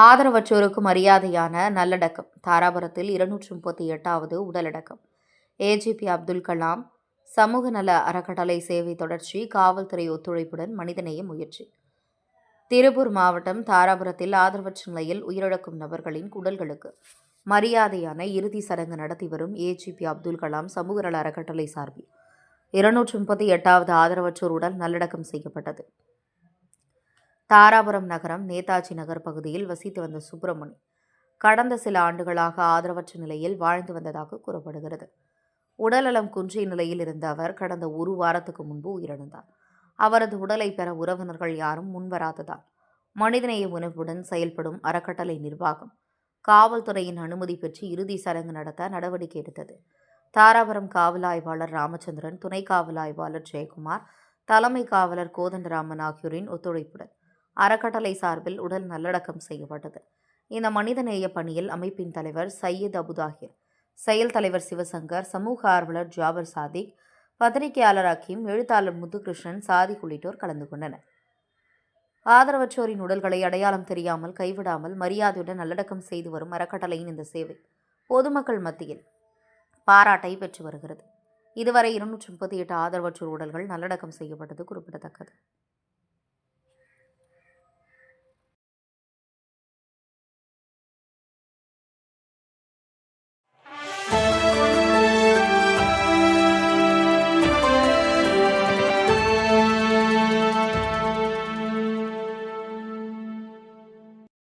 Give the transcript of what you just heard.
ஆதரவற்றோருக்கு மரியாதையான நல்லடக்கம். தாராபுரத்தில் 238வது உடலடக்கம். ஏஜிபி அப்துல் கலாம் சமூக நல அறக்கட்டளை சேவை தொடர்ச்சி, காவல்துறை ஒத்துழைப்புடன் மனிதநேய முயற்சி. திருப்பூர் மாவட்டம் தாராபுரத்தில் ஆதரவற்ற நிலையில் உயிரிழக்கும் நபர்களின் உடல்களுக்கு மரியாதையான இறுதி சடங்கு நடத்தி வரும் ஏஜிபி அப்துல் கலாம் சமூக நல அறக்கட்டளை சார்பில் 238வது ஆதரவற்றோர் உடல் நல்லடக்கம் செய்யப்பட்டது. தாராபுரம் நகரம் நேதாஜி நகர் பகுதியில் வசித்து வந்த சுப்பிரமணி கடந்த சில ஆண்டுகளாக ஆதரவற்ற நிலையில் வாழ்ந்து வந்ததாக கூறப்படுகிறது. உடல்நலம் குன்றிய நிலையில் இருந்த அவர் கடந்த ஒரு வாரத்துக்கு முன்பு உயிரிழந்தார். அவரது உடலை பெற உறவினர்கள் யாரும் முன்வராததால் மனிதநேய உணர்வுடன் செயல்படும் அறக்கட்டளை நிர்வாகம் காவல்துறையின் அனுமதி பெற்று இறுதி சடங்கு நடத்த நடவடிக்கை எடுத்தது. தாராபுரம் காவல் ஆய்வாளர் ராமச்சந்திரன், துணை காவல் ஆய்வாளர் ஜெயக்குமார், தலைமை காவலர் கோதண்டராமன் ஆகியோரின் ஒத்துழைப்புடன் அறக்கட்டளை சார்பில் உடல் நல்லடக்கம் செய்யப்பட்டது. இந்த மனிதநேய பணியில் அமைப்பின் தலைவர் சையீத் அபுதாஹிர், செயல் தலைவர் சிவசங்கர், சமூக ஆர்வலர் ஜாபர் சாதிக், பத்திரிகையாளர் அக்கீம், எழுத்தாளர் முத்துகிருஷ்ணன், சாதிக் உள்ளிட்டோர் கலந்து கொண்டனர். ஆதரவற்றோரின் உடல்களை அடையாளம் தெரியாமல் கைவிடாமல் மரியாதையுடன் நல்லடக்கம் செய்து வரும் அறக்கட்டளையின் இந்த சேவை பொதுமக்கள் மத்தியில் பாராட்டை பெற்று வருகிறது. இதுவரை 238 ஆதரவற்றோர் உடல்கள் நல்லடக்கம் செய்யப்பட்டது குறிப்பிடத்தக்கது.